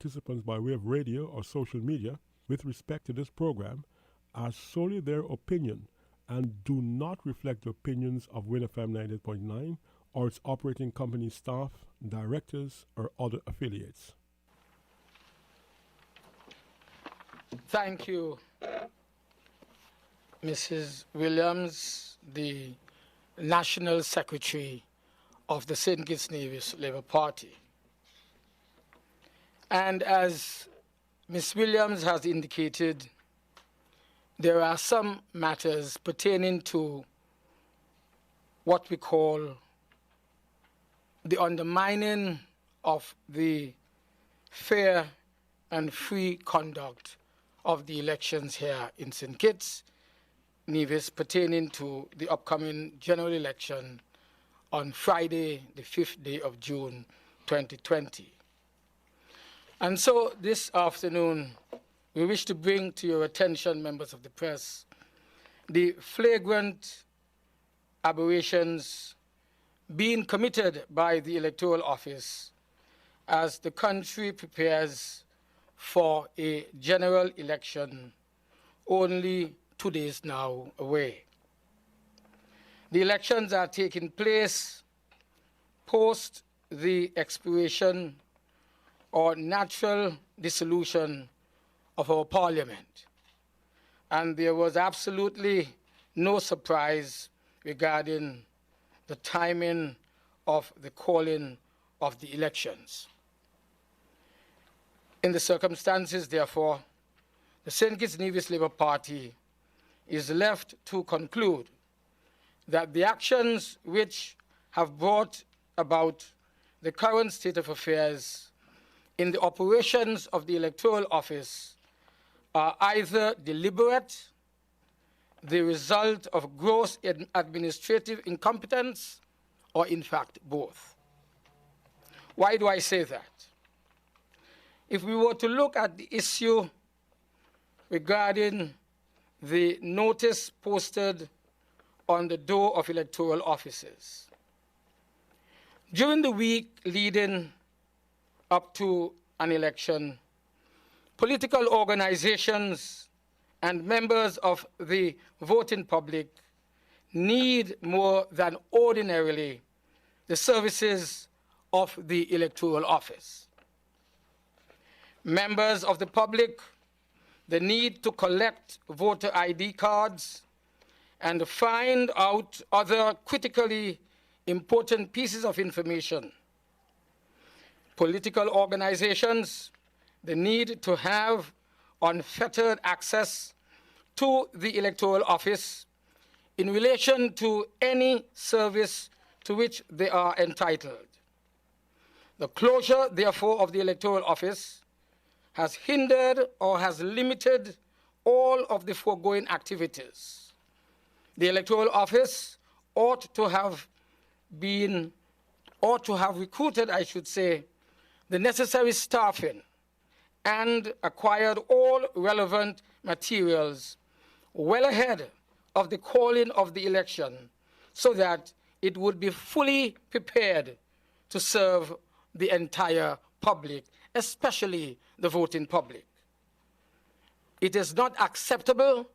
participants by way of radio or social media with respect to this program are solely their opinion and do not reflect the opinions of Win FM 98.9 or its operating company staff, directors, or other affiliates. Thank you, Mrs. Williams, the National Secretary of the St. Kitts Nevis Labour Party. And as Ms. Williams has indicated, there are some matters pertaining to what we call the undermining of the fair and free conduct of the elections here in St. Kitts Nevis pertaining to the upcoming general election on Friday, the 5th day of June, 2020. And so this afternoon, we wish to bring to your attention, members of the press, the flagrant aberrations being committed by the Electoral Office as the country prepares for a general election only 2 days now away. The elections are taking place post the expiration or natural dissolution of our parliament. And there was absolutely no surprise regarding the timing of the calling of the elections. In the circumstances, therefore, the St. Kitts Nevis Labour Party is left to conclude that the actions which have brought about the current state of affairs in the operations of the Electoral Office are either deliberate, the result of gross administrative incompetence, or in fact both. Why do I say that? If we were to look at the issue regarding the notice posted on the door of electoral offices, during the week leading up to an election, political organizations and members of the voting public need more than ordinarily the services of the Electoral Office. Members of the public, the need to collect voter ID cards and find out other critically important pieces of information. Political organizations, the need to have unfettered access to the Electoral Office in relation to any service to which they are entitled. The closure, therefore, of the Electoral Office has hindered or has limited all of the foregoing activities. The Electoral Office ought to have recruited, I should say, the necessary staffing and acquired all relevant materials well ahead of the calling of the election so that it would be fully prepared to serve the entire public, especially the voting public. It is not acceptable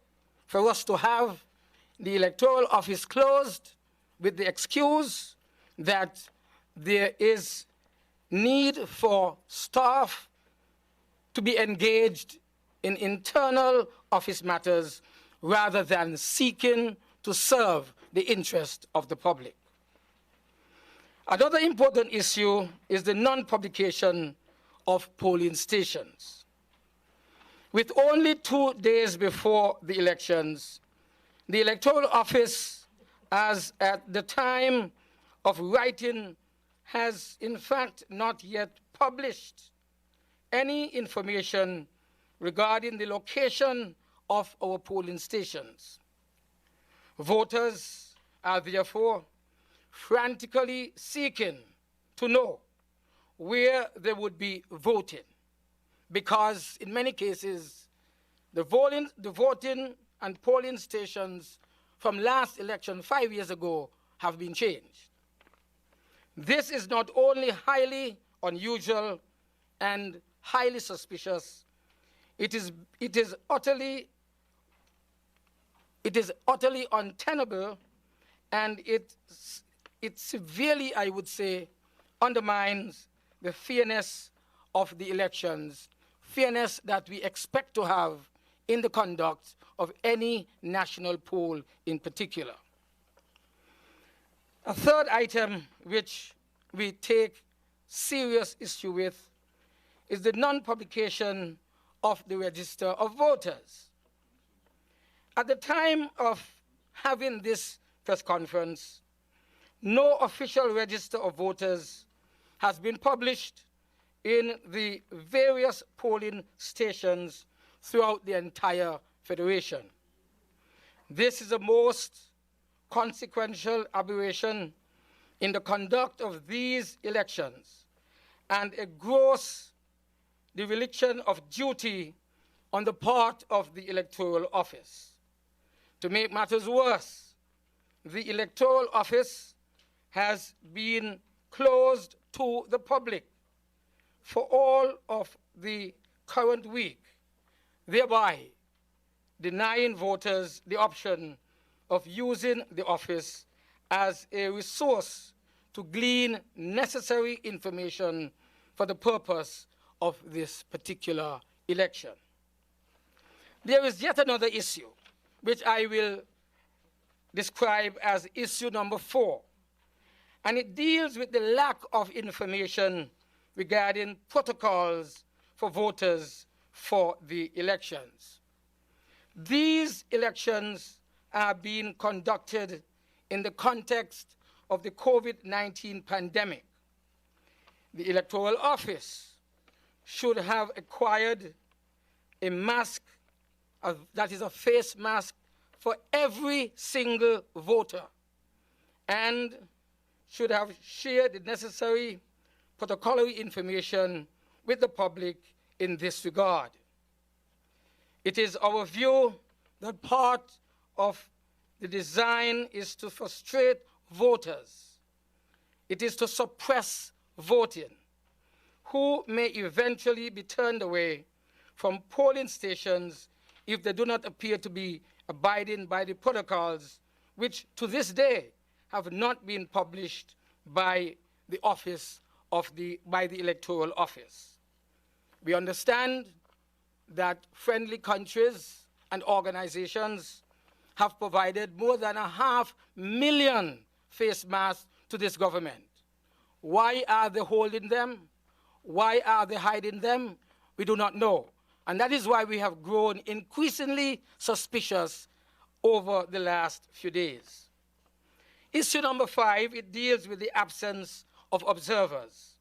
for us to have the Electoral Office closed with the excuse that there is need for staff to be engaged in internal office matters rather than seeking to serve the interest of the public. Another important issue is the non-publication of polling stations. With only 2 days before the elections, the Electoral Office, as at the time of writing, has in fact not yet published any information regarding the location of our polling stations. Voters are therefore frantically seeking to know where they would be voting, because in many cases, the voting and polling stations from last election 5 years ago have been changed. This is not only highly unusual and highly suspicious. It is utterly untenable, and it severely, I would say, undermines the fairness of the elections, fairness that we expect to have in the conduct of any national poll in particular. A third item which we take serious issue with is the non-publication of the register of voters. At the time of having this press conference, no official register of voters has been published in the various polling stations throughout the entire Federation. This is a most consequential aberration in the conduct of these elections and a gross dereliction of duty on the part of the Electoral Office. To make matters worse, the Electoral Office has been closed to the public for all of the current week, thereby denying voters the option of using the office as a resource to glean necessary information for the purpose of this particular election. There is yet another issue, which I will describe as issue number 4, and it deals with the lack of information regarding protocols for voters for the elections. These elections are being conducted in the context of the COVID-19 pandemic. The Electoral Office should have acquired a mask, that is a face mask, for every single voter, and should have shared the necessary protocolary information with the public in this regard. It is our view that part of the design is to frustrate voters. It is to suppress voting, who may eventually be turned away from polling stations if they do not appear to be abiding by the protocols, which to this day have not been published by the Electoral Office. We understand that friendly countries and organizations have provided more than 500,000 face masks to this government. Why are they holding them? Why are they hiding them? We do not know. And that is why we have grown increasingly suspicious over the last few days. Issue number 5, it deals with the absence of observers.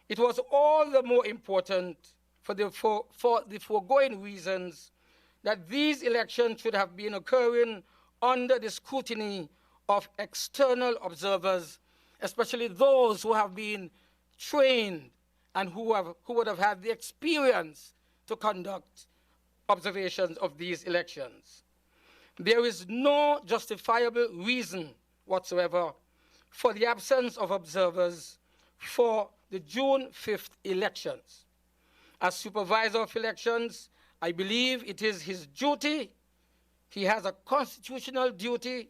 It was all the more important for the foregoing reasons that these elections should have been occurring under the scrutiny of external observers, especially those who have been trained and who would have had the experience to conduct observations of these elections. There is no justifiable reason whatsoever for the absence of observers for the June 5th elections. As supervisor of elections, I believe it is his duty, he has a constitutional duty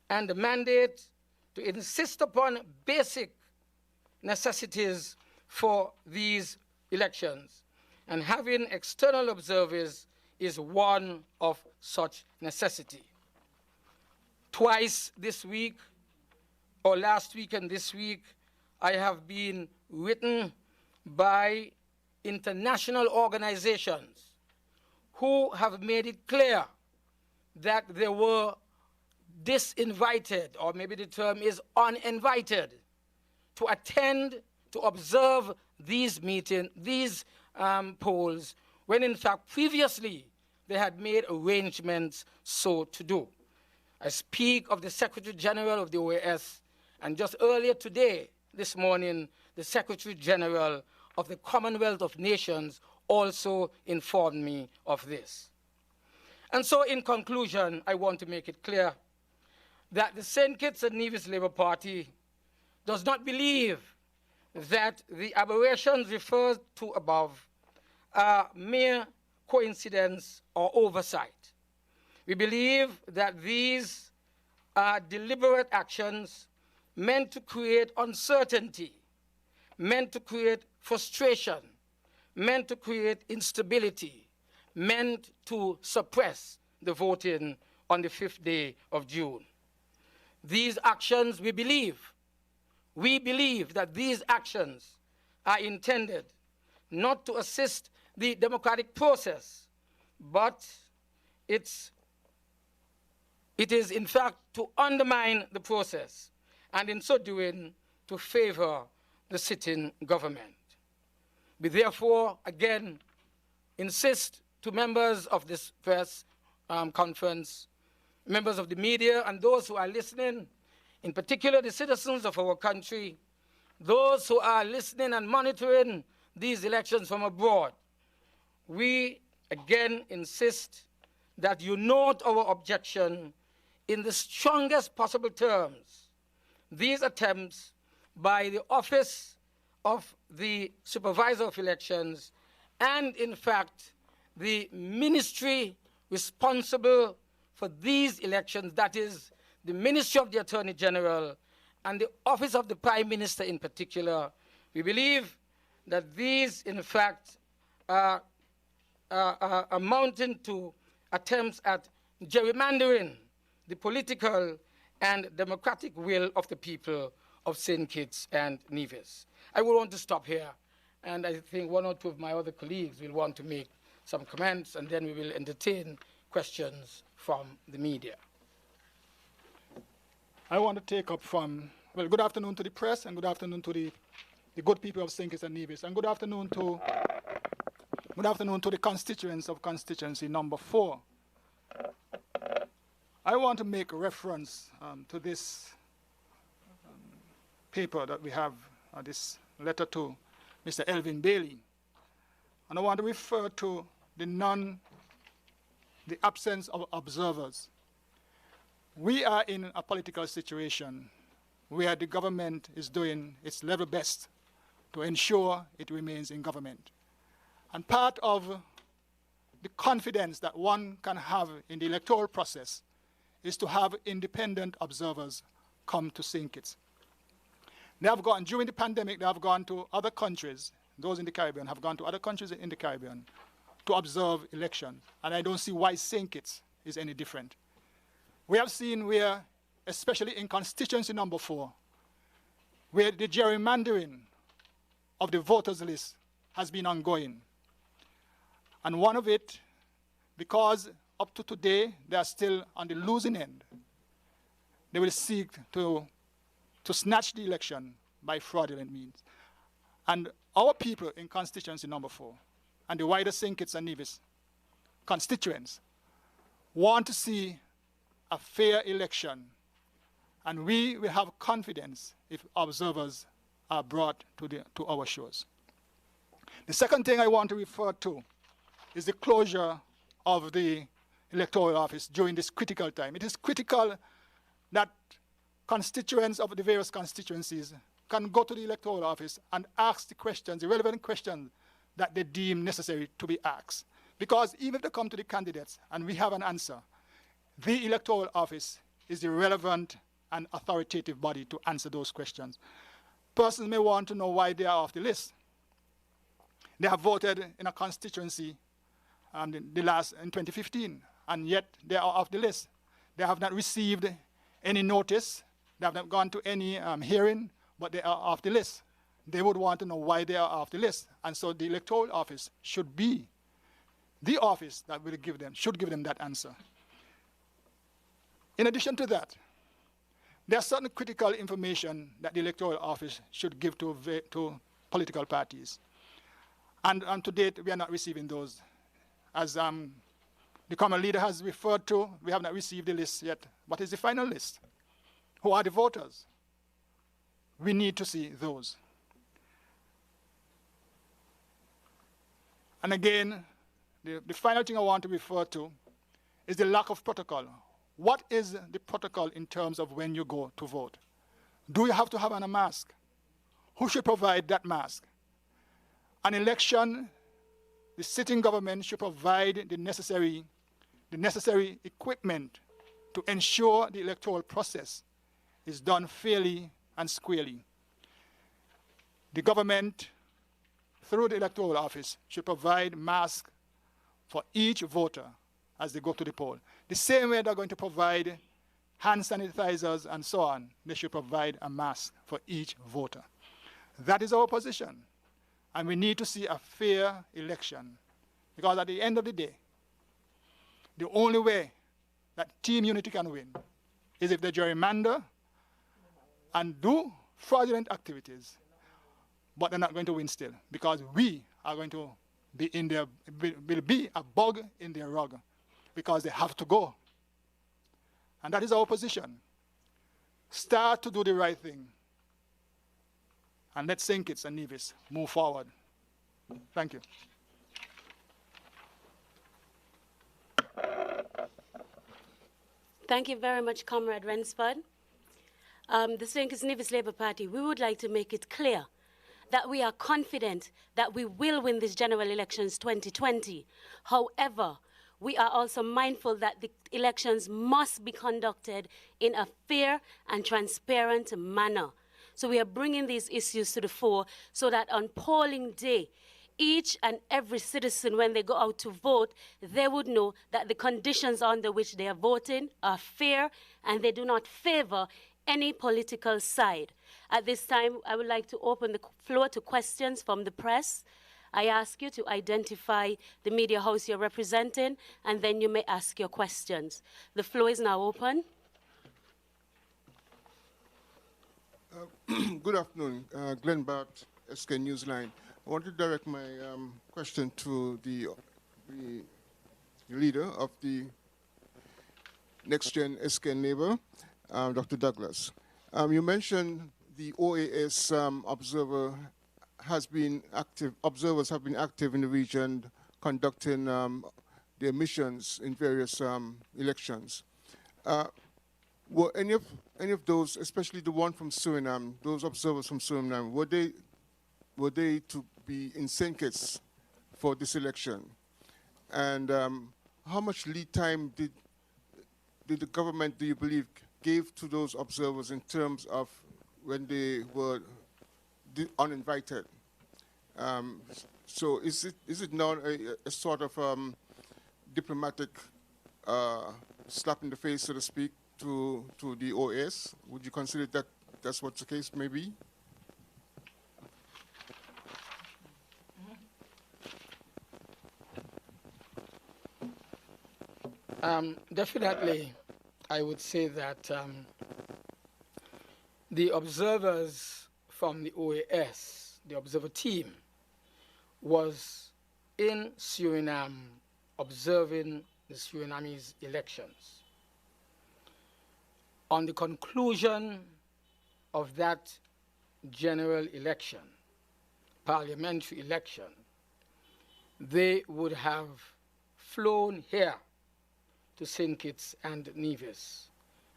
and a mandate to insist upon basic necessities for these elections. And having external observers is one of such necessity. Twice this week, or last week and this week, I have been written by international organizations who have made it clear that they were disinvited, or maybe the term is uninvited, to attend, to observe these polls, when in fact previously they had made arrangements so to do. I speak of the Secretary General of the OAS, and just earlier today, this morning, the Secretary General of the Commonwealth of Nations also informed me of this. And so in conclusion, I want to make it clear that the St. Kitts and Nevis Labour Party does not believe that the aberrations referred to above mere coincidence or oversight. We believe that these are deliberate actions meant to create uncertainty, meant to create frustration, meant to create instability, meant to suppress the voting on the 5th day of June. These actions, we believe that these actions are intended not to assist the democratic process, but it is in fact to undermine the process, and in so doing to favor the sitting government. We therefore again insist to members of this press conference, members of the media, and those who are listening, in particular the citizens of our country, those who are listening and monitoring these elections from abroad. We again insist that you note our objection in the strongest possible terms. These attempts by the Office of the Supervisor of Elections and, in fact, the ministry responsible for these elections, that is, the Ministry of the Attorney General and the Office of the Prime Minister in particular, we believe that these, in fact, are amounting to attempts at gerrymandering the political and democratic will of the people of St. Kitts and Nevis. I will want to stop here, and I think one or two of my other colleagues will want to make some comments, and then we will entertain questions from the media. I want to take up from, well, good afternoon to the press, and good afternoon to the good people of St. Kitts and Nevis, and good afternoon to the constituents of constituency number 4. I want to make reference to this paper that we have, this letter to Mr. Elvin Bailey. And I want to refer to the absence of observers. We are in a political situation where the government is doing its level best to ensure it remains in government. And part of the confidence that one can have in the electoral process is to have independent observers come to St. Kitts. They have gone, during the pandemic, they have gone to other countries, those in the Caribbean have gone to other countries in the Caribbean to observe elections. And I don't see why St. Kitts is any different. We have seen where, especially in constituency number 4, where the gerrymandering of the voters list has been ongoing. And one of it, because up to today, they are still on the losing end, they will seek to snatch the election by fraudulent means. And our people in constituency number 4, and the wider St. Kitts and Nevis constituents, want to see a fair election, and we will have confidence if observers are brought to our shores. The second thing I want to refer to is the closure of the electoral office during this critical time. It is critical that constituents of the various constituencies can go to the electoral office and ask the questions, the relevant questions that they deem necessary to be asked. Because even if they come to the candidates and we have an answer, the electoral office is the relevant and authoritative body to answer those questions. Persons may want to know why they are off the list. They have voted in a constituency in 2015, and yet they are off the list. They have not received any notice. They have not gone to any hearing, but they are off the list. They would want to know why they are off the list. And so the electoral office should be the office that will should give them that answer. In addition to that, there are certain critical information that the electoral office should give to political parties. And to date, we are not receiving those. As the common leader has referred to, we have not received the list yet. What is the final list? Who are the voters? We need to see those. And again, the final thing I want to refer to is the lack of protocol. What is the protocol in terms of when you go to vote? Do you have to have on a mask? Who should provide that mask? An election the sitting government should provide the necessary equipment to ensure the electoral process is done fairly and squarely. The government, through the electoral office, should provide masks for each voter as they go to the poll. The same way they're going to provide hand sanitizers and so on, they should provide a mask for each voter. That is our position. And we need to see a fair election. Because at the end of the day, the only way that Team Unity can win is if they gerrymander and do fraudulent activities, but they're not going to win still, because we are going to be in their, will be a bug in their rug, because they have to go. And that is our position. Start to do the right thing, and let St. Kitts and Nevis move forward. Thank you. Thank you very much, Comrade Rensford. The St. Kitts Nevis Labour Party, we would like to make it clear that we are confident that we will win these general elections 2020. However, we are also mindful that the elections must be conducted in a fair and transparent manner. So we are bringing these issues to the fore so that on polling day, each and every citizen, when they go out to vote, they would know that the conditions under which they are voting are fair and they do not favor any political side. At this time, I would like to open the floor to questions from the press. I ask you to identify the media house you're representing, and then you may ask your questions. The floor is now open. Good afternoon, Glenn Bart, SK Newsline. I want to direct my question to the leader of the Next Gen SK Neighbor, Dr. Douglas. You mentioned the OAS observers have been active in the region conducting their missions in various elections. Were any of those, especially the one from Suriname, those observers from Suriname, were they to be in St. Kitts for this election? And how much lead time did the government, do you believe, gave to those observers in terms of when they were uninvited? So is it now a sort of diplomatic slap in the face, so to speak, to the OAS? Would you consider that that's what the case may be? Definitely, I would say that the observers from the OAS, the observer team, was in Suriname observing the Surinamese elections. On the conclusion of that general election, parliamentary election, they would have flown here to St. Kitts and Nevis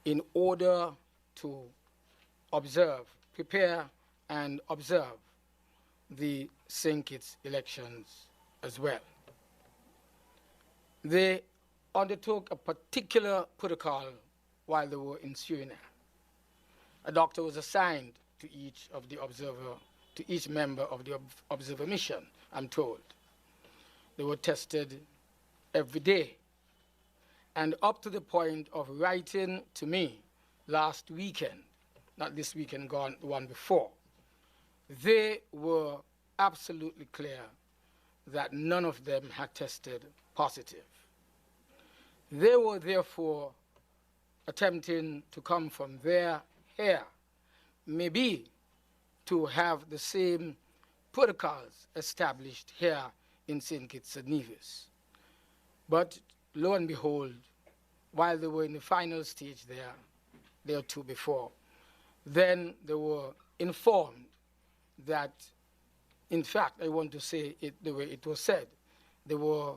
in order to observe, prepare and observe the St. Kitts elections as well. They undertook a particular protocol while they were in Suriname. A doctor was assigned to each of the observer, to each member of the observer mission, I'm told. They were tested every day. And up to the point of writing to me last weekend, not this weekend gone, the one before, they were absolutely clear that none of them had tested positive. They were therefore attempting to come from there here, maybe to have the same protocols established here in St. Kitts and Nevis. But lo and behold, while they were in the final stage there or two before, then they were informed that, in fact, I want to say it the way it was said, they were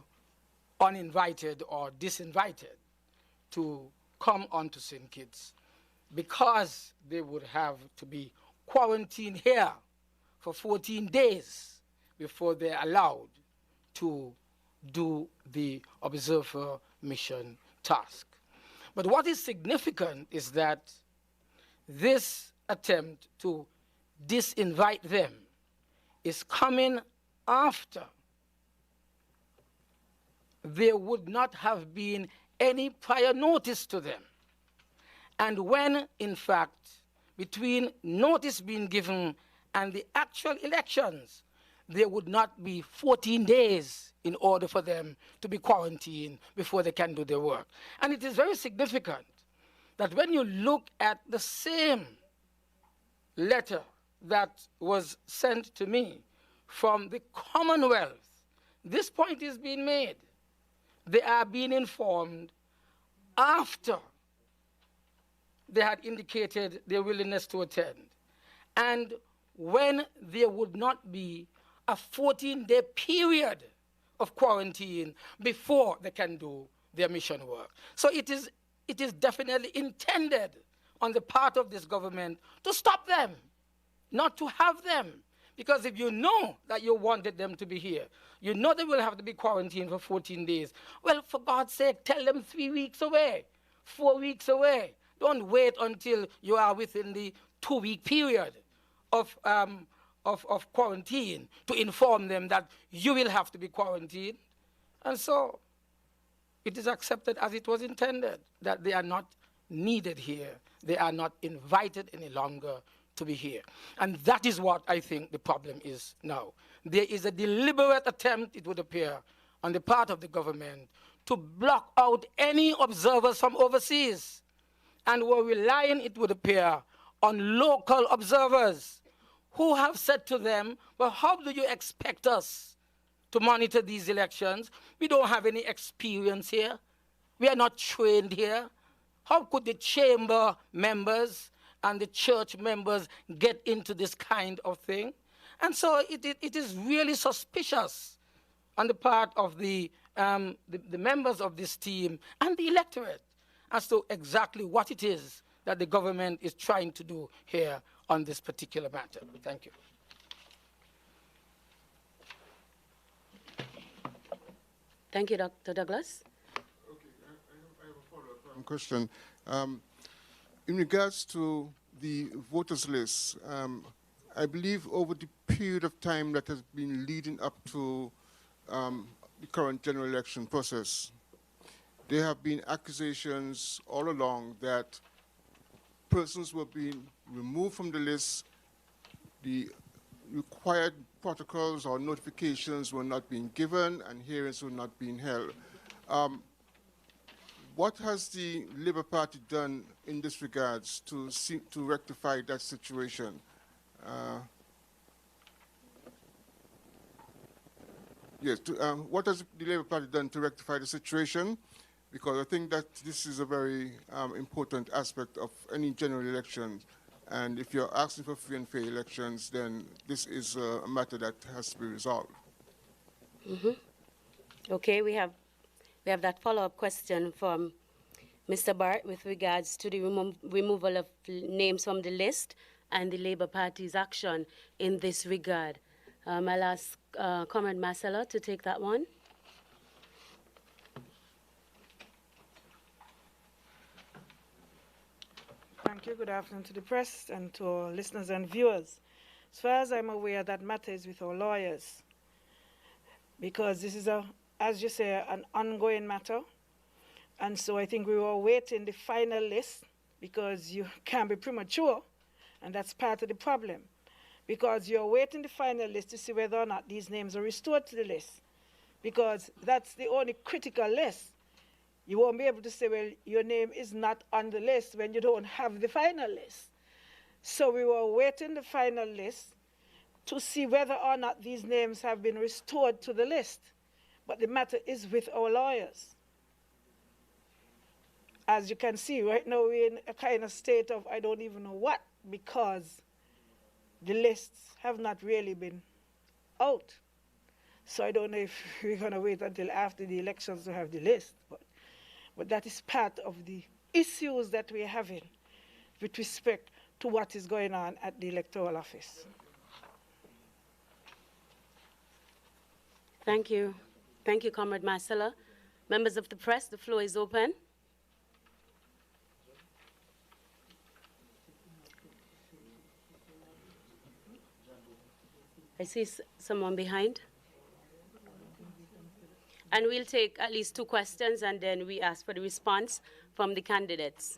uninvited or disinvited to come onto St. Kitts because they would have to be quarantined here for 14 days before they're allowed to do the observer mission task. But what is significant is that this attempt to disinvite them is coming after there would not have been any prior notice to them. And when, in fact, between notice being given and the actual elections, there would not be 14 days in order for them to be quarantined before they can do their work. And it is very significant that when you look at the same letter that was sent to me from the Commonwealth, this point is being made. They are being informed after they had indicated their willingness to attend, and when there would not be a 14-day period of quarantine before they can do their mission work. So it is definitely intended on the part of this government to stop them, not to have them. Because if you know that you wanted them to be here, you know they will have to be quarantined for 14 days. Well, for God's sake, tell them 3 weeks away, 4 weeks away. Don't wait until you are within the 2-week period of quarantine to inform them that you will have to be quarantined. And so it is accepted as it was intended, that they are not needed here. They are not invited any longer to be here. And that is what I think the problem is now. There is a deliberate attempt, it would appear, on the part of the government to block out any observers from overseas. And we're relying, it would appear, on local observers who have said to them, well, how do you expect us to monitor these elections? We don't have any experience here. We are not trained here. How could the chamber members and the church members get into this kind of thing? And so it is really suspicious on the part of the members of this team and the electorate as to exactly what it is that the government is trying to do here on this particular matter. Thank you. Thank you, Dr. Douglas. Okay, I have a follow-up question. In regards to the voters list, I believe over the period of time that has been leading up to the current general election process, there have been accusations all along that persons were being removed from the list, the required protocols or notifications were not being given, and hearings were not being held. What has the Labour Party done in this regards to rectify that situation? What has the Labour Party done to rectify the situation? Because I think that this is a very important aspect of any general election. And if you're asking for free and fair elections, then this is a matter that has to be resolved. Mm-hmm. Okay, we have that follow-up question from Mr. Barrett with regards to the removal of names from the list and the Labour Party's action in this regard. I'll ask Comrade Marcelo to take that one. Thank you. Good afternoon to the press and to our listeners and viewers. As far as I'm aware, that matter is with our lawyers, because this is, as you say, an ongoing matter. And so I think we were awaiting the final list, because you can't be premature, and that's part of the problem, because you're awaiting the final list to see whether or not these names are restored to the list, because that's the only critical list. You won't be able to say, well, your name is not on the list when you don't have the final list. So we were awaiting the final list to see whether or not these names have been restored to the list. But the matter is with our lawyers. As you can see, right now we're in a kind of state of I don't even know what, because the lists have not really been out. So I don't know if we're going to wait until after the elections to have the list. But that is part of the issues that we're having with respect to what is going on at the electoral office. Thank you. Thank you, Comrade Marcella. Members of the press, the floor is open. I see someone behind. And we'll take at least 2 questions, and then we ask for the response from the candidates.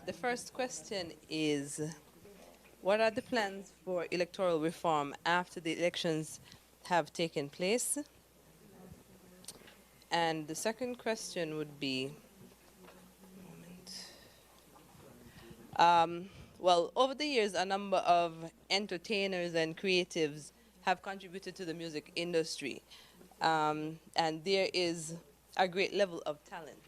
The first question is, what are the plans for electoral reform after the elections have taken place? And the second question would be, well, over the years, a number of entertainers and creatives have contributed to the music industry, and there is a great level of talent.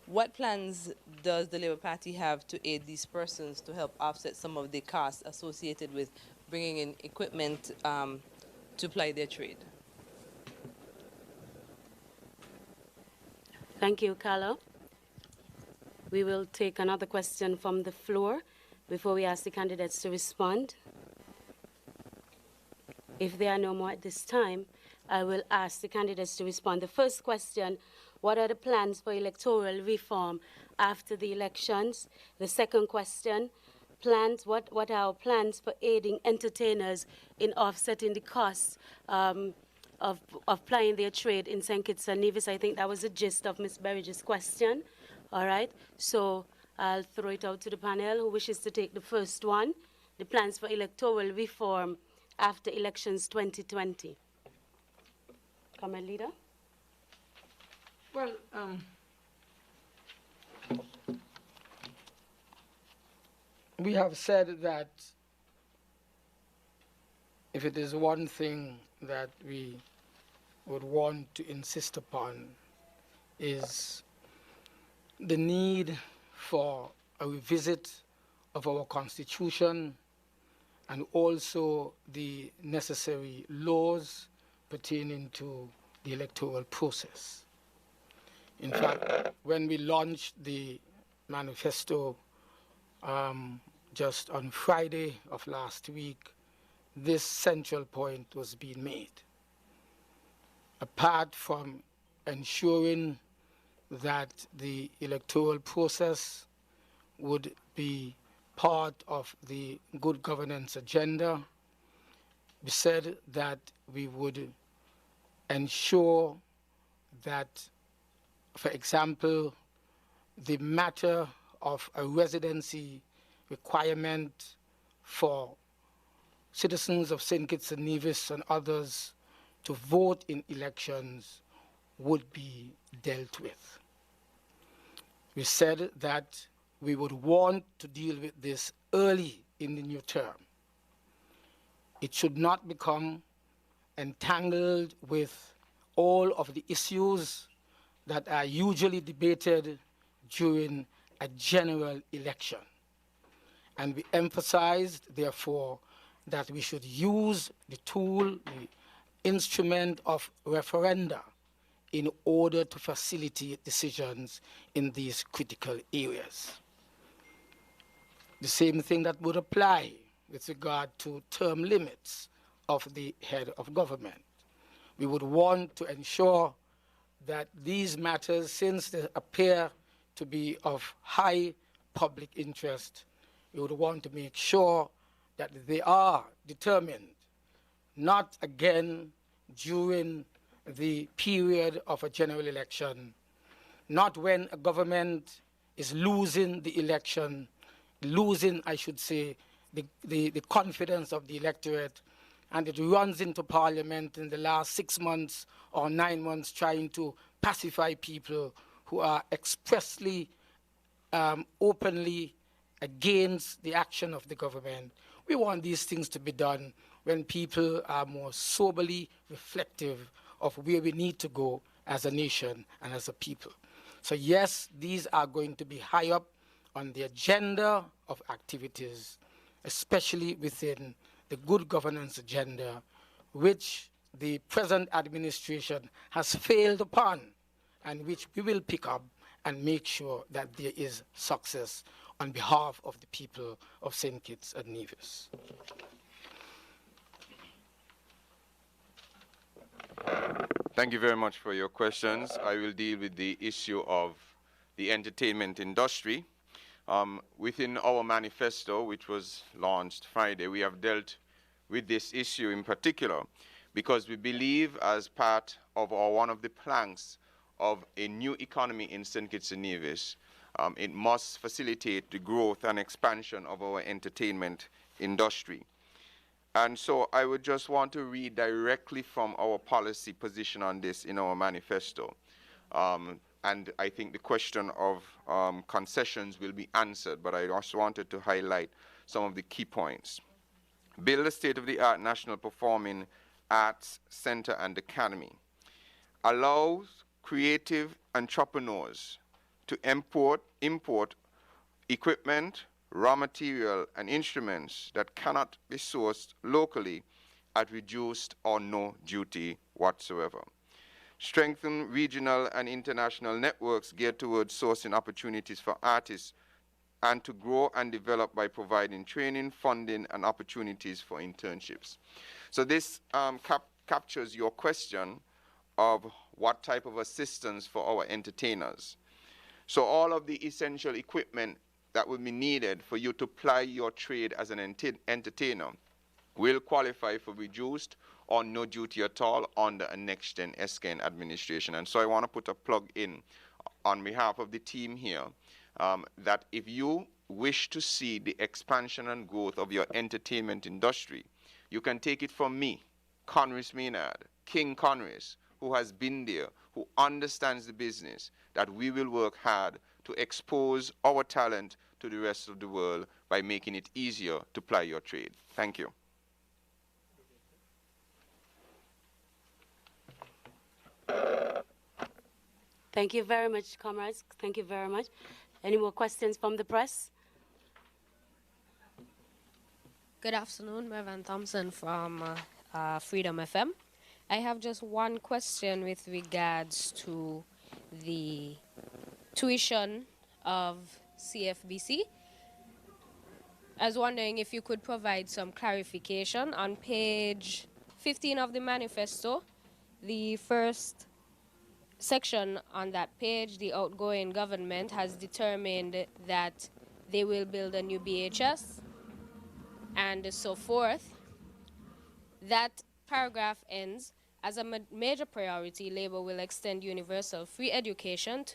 What plans does the Labour Party have to aid these persons to help offset some of the costs associated with bringing in equipment to ply their trade? Thank you, Carlo. We will take another question from the floor before we ask the candidates to respond. If there are no more at this time, I will ask the candidates to respond. The first question, what are the plans for electoral reform after the elections? The second question, what are our plans for aiding entertainers in offsetting the costs of plying their trade in St. Kitts and Nevis? I think that was the gist of Ms. Berridge's question. All right, so I'll throw it out to the panel. Who wishes to take the first one? The plans for electoral reform after elections 2020. Comrade Leader. Well, we have said that if it is one thing that we would want to insist upon is the need for a revisit of our Constitution and also the necessary laws pertaining to the electoral process. In fact, when we launched the manifesto just on Friday of last week, this central point was being made. Apart from ensuring that the electoral process would be part of the good governance agenda, we said that we would ensure that, for example, the matter of a residency requirement for citizens of St. Kitts and Nevis and others to vote in elections would be dealt with. We said that we would want to deal with this early in the new term. It should not become entangled with all of the issues that are usually debated during a general election. And we emphasized, therefore, that we should use the tool, the instrument of referenda in order to facilitate decisions in these critical areas. The same thing that would apply with regard to term limits of the head of government. We would want to ensure that these matters, since they appear to be of high public interest, we would want to make sure that they are determined, not again during the period of a general election, not when a government is losing the election, losing, I should say, the confidence of the electorate, and it runs into Parliament in the last 6 months or 9 months trying to pacify people who are expressly, openly against the action of the government. We want these things to be done when people are more soberly reflective of where we need to go as a nation and as a people. So yes, these are going to be high up on the agenda of activities, especially within the good governance agenda, which the present administration has failed upon, and which we will pick up and make sure that there is success on behalf of the people of St. Kitts and Nevis. Thank you very much for your questions. I will deal with the issue of the entertainment industry. Within our manifesto, which was launched Friday, we have dealt with this issue in particular because we believe, as part of one of the planks of a new economy in St. Kitts and Nevis, it must facilitate the growth and expansion of our entertainment industry. And so I would just want to read directly from our policy position on this in our manifesto. And I think the question of concessions will be answered, but I also wanted to highlight some of the key points. Build a state-of-the-art national performing arts center and academy. Allows creative entrepreneurs to import equipment, raw material, and instruments that cannot be sourced locally at reduced or no duty whatsoever. Strengthen regional and international networks geared towards sourcing opportunities for artists and to grow and develop by providing training, funding, and opportunities for internships. So this captures your question of what type of assistance for our entertainers. So all of the essential equipment that will be needed for you to ply your trade as an entertainer will qualify for reduced or no duty at all under a next-gen SKN administration. And so I want to put a plug in on behalf of the team here that if you wish to see the expansion and growth of your entertainment industry, you can take it from me, Conris Maynard, King Conris, who has been there, who understands the business, that we will work hard to expose our talent to the rest of the world by making it easier to ply your trade. Thank you. Thank you very much, comrades. Thank you very much. Any more questions from the press? Good afternoon, Mervyn Thompson from Freedom FM. I have just one question with regards to the tuition of CFBC. I was wondering if you could provide some clarification on page 15 of the manifesto. The first section on that page, the outgoing government has determined that they will build a new BHS and so forth. That paragraph ends, as a major priority, Labour will extend universal free education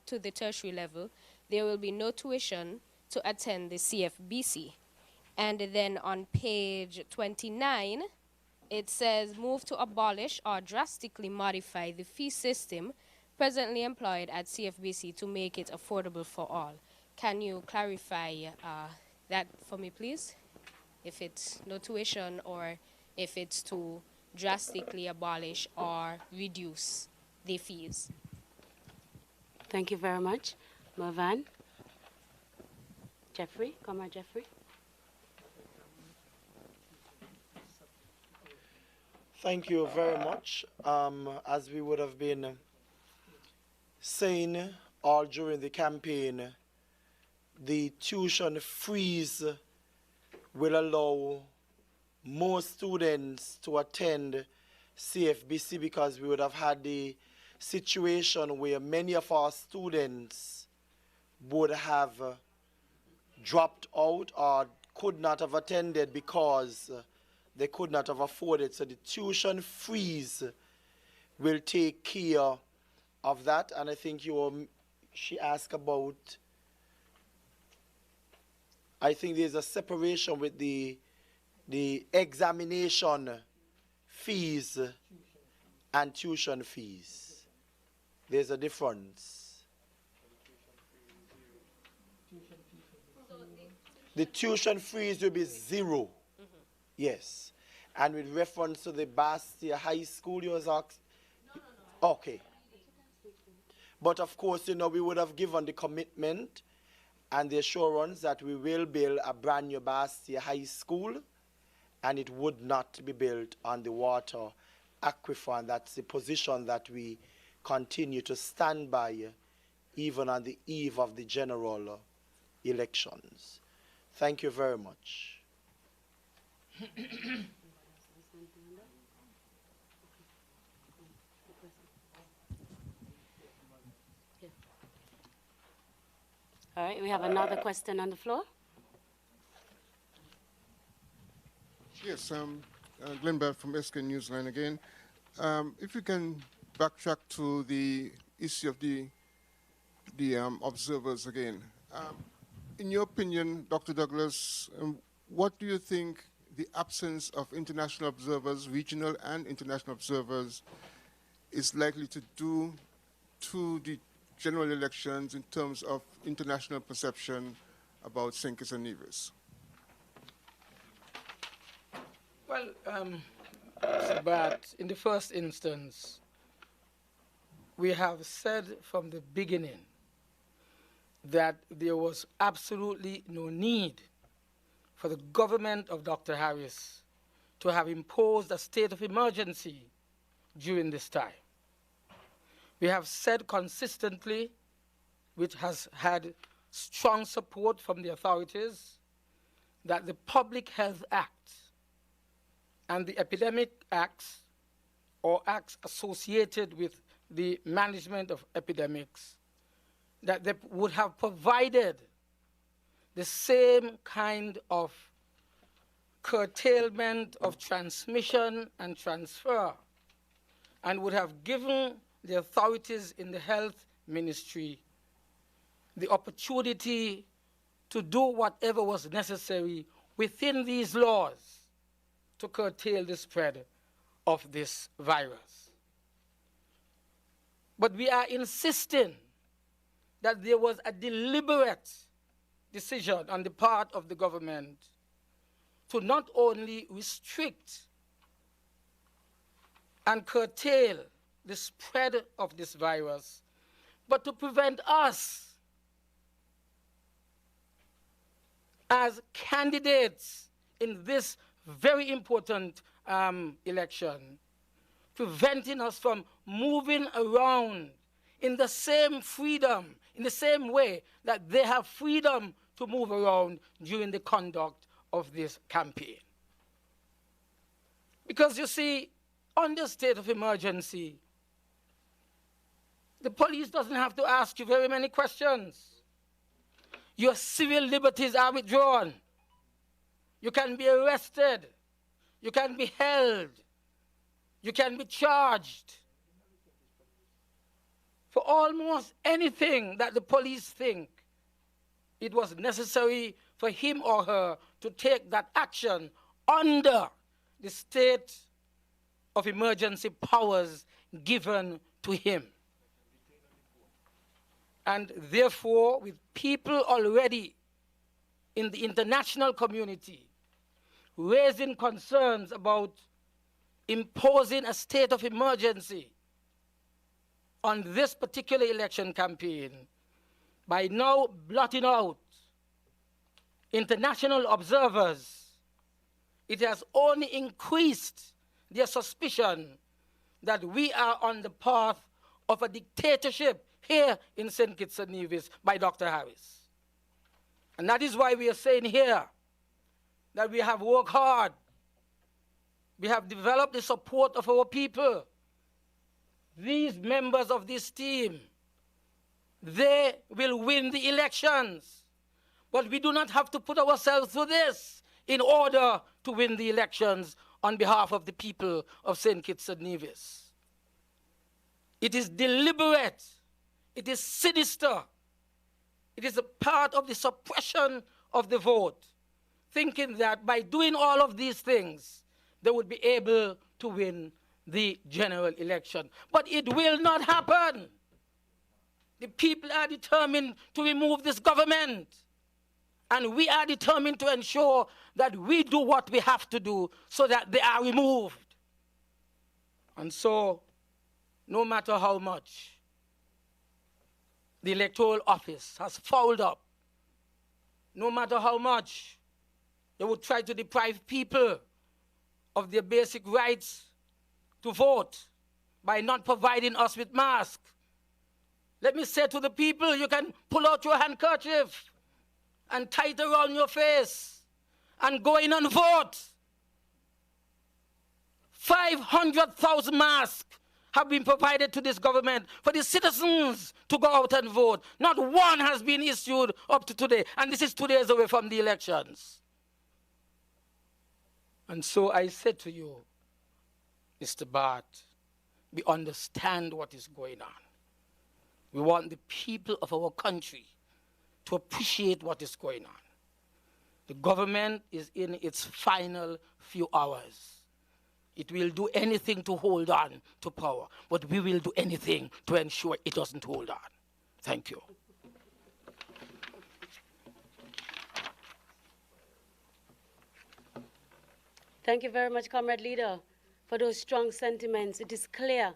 to the tertiary level. There will be no tuition to attend the CFBC. And then on page 29, it says, move to abolish or drastically modify the fee system presently employed at CFBC to make it affordable for all. Can you clarify that for me, please? If it's no tuition or if it's to drastically abolish or reduce the fees. Thank you very much. Mervyn. Jeffrey, Comrade Jeffrey. Thank you very much. As we would have been saying all during the campaign, the tuition freeze will allow more students to attend CFBC because we would have had the situation where many of our students would have dropped out or could not have attended because they could not have afforded. So the tuition freeze will take care of that. And I think she asked about, I think there's a separation with the examination fees and tuition fees. There's a difference. The tuition fees will be zero. Yes. And with reference to the Bastia High School, you was asked? No. Okay. But of course, we would have given the commitment and the assurance that we will build a brand new Bastia High School, and it would not be built on the water aquifer. And that's the position that we continue to stand by, even on the eve of the general elections. Thank you very much. All right, we have another question on the floor. Yes, Glenn Bell from SK Newsline again. If you can backtrack to the issue of the observers again. In your opinion, Dr. Douglas, what do you think the absence of international observers, regional and international observers, is likely to do to the general elections in terms of international perception about St. Kitts and Nevis? Well, but in the first instance, we have said from the beginning that there was absolutely no need for the government of Dr. Harris to have imposed a state of emergency during this time. We have said consistently, which has had strong support from the authorities, that the Public Health Act and the Epidemic Acts, or acts associated with the management of epidemics, that they would have provided the same kind of curtailment of transmission and transfer, and would have given the authorities in the health ministry the opportunity to do whatever was necessary within these laws to curtail the spread of this virus. But we are insisting that there was a deliberate decision on the part of the government to not only restrict and curtail the spread of this virus, but to prevent us as candidates in this very important election, preventing us from moving around in the same freedom, in the same way that they have freedom to move around during the conduct of this campaign. Because you see, under state of emergency, the police doesn't have to ask you very many questions. Your civil liberties are withdrawn. You can be arrested. You can be held. You can be charged for almost anything that the police think it was necessary for him or her to take that action under the state of emergency powers given to him. And therefore, with people already in the international community raising concerns about imposing a state of emergency on this particular election campaign, by now blotting out international observers, it has only increased their suspicion that we are on the path of a dictatorship here in St. Kitts and Nevis by Dr. Harris. And that is why we are saying here that we have worked hard. We have developed the support of our people. These members of this team, they will win the elections. But we do not have to put ourselves through this in order to win the elections on behalf of the people of St. Kitts and Nevis. It is deliberate. It is sinister. It is a part of the suppression of the vote, thinking that by doing all of these things, they would be able to win the general election. But it will not happen. The people are determined to remove this government. And we are determined to ensure that we do what we have to do so that they are removed. And so, no matter how much the electoral office has fouled up, no matter how much they would try to deprive people of their basic rights to vote by not providing us with masks, let me say to the people, you can pull out your handkerchief. and tie it around your face and go in and vote. 500,000 masks have been provided to this government for the citizens to go out and vote. Not one has been issued up to today, and this is 2 days away from the elections. And so I said to you, Mr. Bart, we understand what is going on. We want the people of our country to appreciate what is going on. The government is in its final few hours. It will do anything to hold on to power, but we will do anything to ensure it doesn't hold on. Thank you. Thank you very much, Comrade Leader, for those strong sentiments. It is clear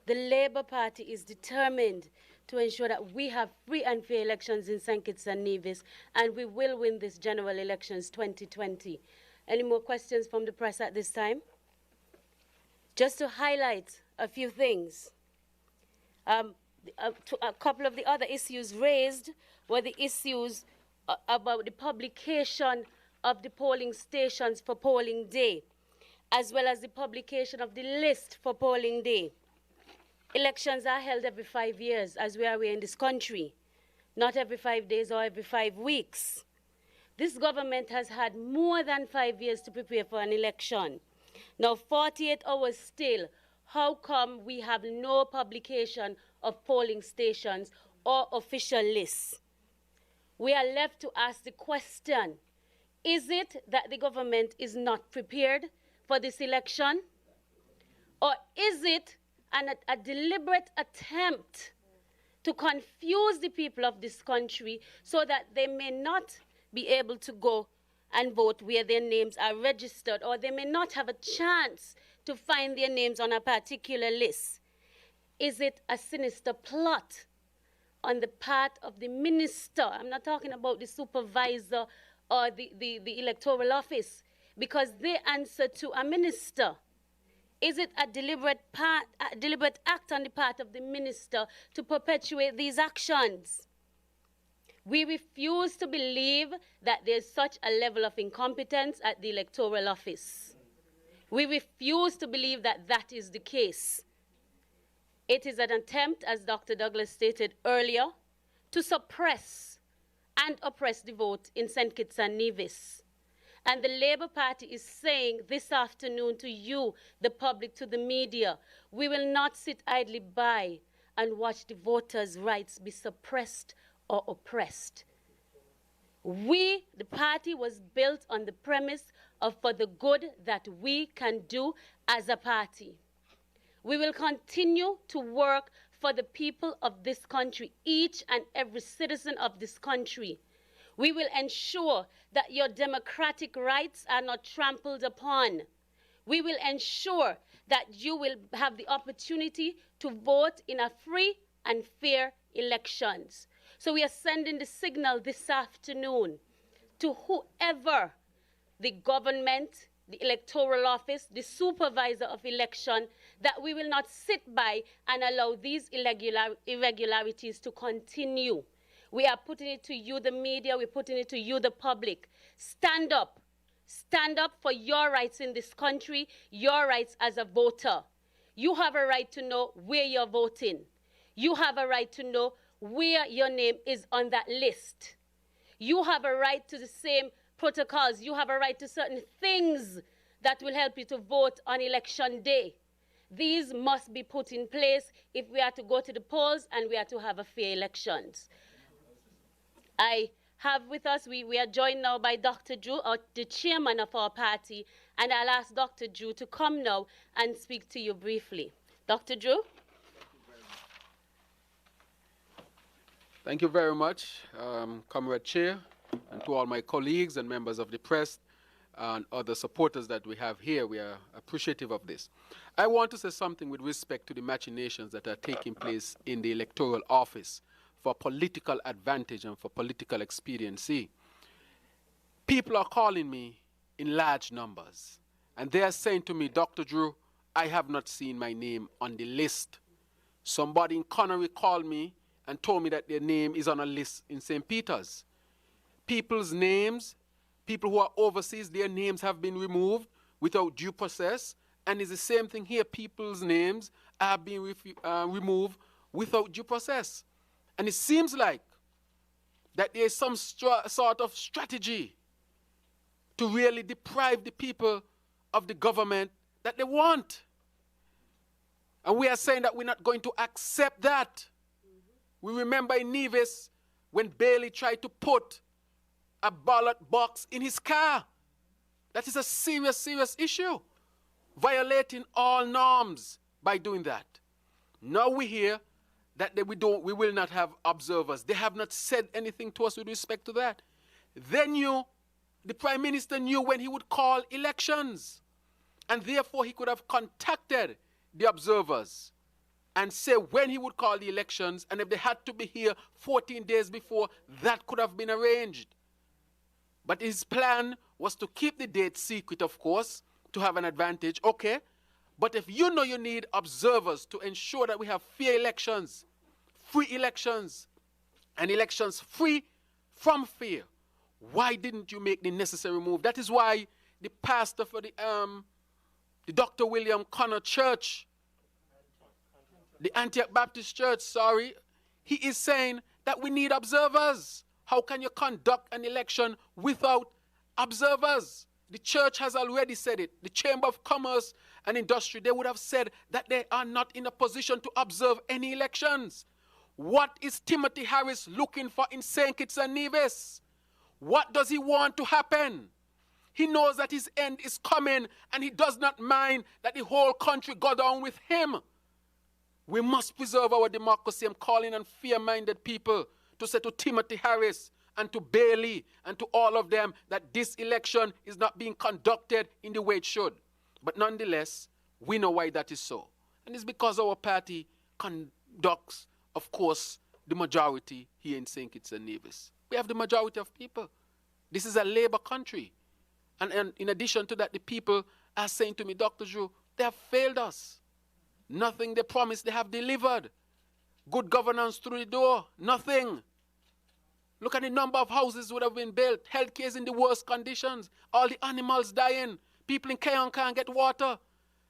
the Labour Party is determined to ensure that we have free and fair elections in St. Kitts and Nevis, and we will win this general elections 2020. Any more questions from the press at this time? Just to highlight a few things. A couple of the other issues raised were the issues about the publication of the polling stations for polling day, as well as the publication of the list for polling day. Elections are held every 5 years, as we are in this country, not every 5 days or every 5 weeks. This government has had more than 5 years to prepare for an election. Now, 48 hours still, how come we have no publication of polling stations or official lists? We are left to ask the question, is it that the government is not prepared for this election? Or is it a deliberate attempt to confuse the people of this country so that they may not be able to go and vote where their names are registered, or they may not have a chance to find their names on a particular list? Is it a sinister plot on the part of the minister? I'm not talking about the supervisor or the electoral office, because they answer to a minister. Is it a deliberate act on the part of the minister to perpetuate these actions? We refuse to believe that there's such a level of incompetence at the electoral office. We refuse to believe that that is the case. It is an attempt, as Dr. Douglas stated earlier, to suppress and oppress the vote in St. Kitts and Nevis. And the Labour Party is saying this afternoon to you, the public, to the media, we will not sit idly by and watch the voters' rights be suppressed or oppressed. We, the party, was built on the premise of for the good that we can do as a party. We will continue to work for the people of this country, each and every citizen of this country. We will ensure that your democratic rights are not trampled upon. We will ensure that you will have the opportunity to vote in a free and fair elections. So we are sending the signal this afternoon to whoever the government, the electoral office, the supervisor of election, that we will not sit by and allow these irregularities to continue. We are putting it to you, the media, we're putting it to you, the public. Stand up. Stand up for your rights in this country, your rights as a voter. You have a right to know where you're voting. You have a right to know where your name is on that list. You have a right to the same protocols. You have a right to certain things that will help you to vote on election day. These must be put in place if we are to go to the polls and we are to have a fair elections. I have with us, we are joined now by Dr. Drew, the chairman of our party, and I'll ask Dr. Drew to come now and speak to you briefly. Dr. Drew? Thank you very much, Comrade Chair, and to all my colleagues and members of the press and other supporters that we have here. We are appreciative of this. I want to say something with respect to the machinations that are taking place in the electoral office for political advantage and for political expediency. People are calling me in large numbers, and they are saying to me, Dr. Drew, I have not seen my name on the list. Somebody in Connery called me and told me that their name is on a list in St. Peter's. people's names, people who are overseas, their names have been removed without due process. And it's the same thing here. People's names are being removed without due process. And it seems like that there is some sort of strategy to really deprive the people of the government that they want. And we are saying that we're not going to accept that. We remember in Nevis when Bailey tried to put a ballot box in his car. That is a serious, serious issue, violating all norms by doing that. Now we hear that we will not have observers. They have not said anything to us with respect to that. They knew, the Prime Minister knew when he would call elections, and therefore he could have contacted the observers and say when he would call the elections, and if they had to be here 14 days before, that could have been arranged. But his plan was to keep the date secret, of course, to have an advantage. Okay, but if you know you need observers to ensure that we have fair elections, free elections, and elections free from fear, why didn't you make the necessary move? That is why the pastor for the Dr. William Connor Church, the Antioch Baptist Church, he is saying that we need observers. How can you conduct an election without observers? The church has already said it. The Chamber of Commerce and Industry, they would have said that they are not in a position to observe any elections. What is Timothy Harris looking for in St. Kitts and Nevis? What does he want to happen? He knows that his end is coming, and he does not mind that the whole country go down with him. We must preserve our democracy. I'm calling on fair-minded people to say to Timothy Harris and to Bailey and to all of them that this election is not being conducted in the way it should. But nonetheless, we know why that is so. And it's because our party conducts, of course, the majority here in St. Kitts and Nevis. We have the majority of people. This is a Labour country. And in addition to that, the people are saying to me, Dr. Drew, they have failed us. Nothing they promised they have delivered. Good governance through the door, nothing. Look at the number of houses would have been built. Healthcare is in the worst conditions. All the animals dying. People in Kayon can't get water.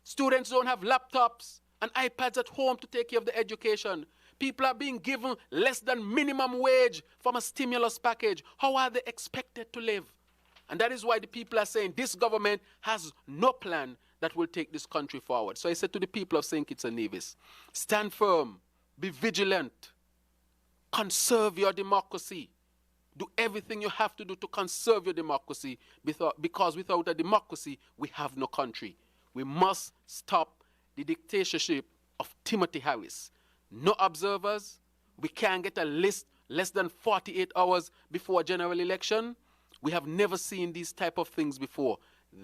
Students don't have laptops and iPads at home to take care of the education. People are being given less than minimum wage from a stimulus package. How are they expected to live? And that is why the people are saying this government has no plan that will take this country forward. So I said to the people of St. Kitts and Nevis, stand firm, be vigilant, conserve your democracy. Do everything you have to do to conserve your democracy, because without a democracy, we have no country. We must stop the dictatorship of Timothy Harris. No observers. We can't get a list less than 48 hours before a general election. We have never seen these type of things before.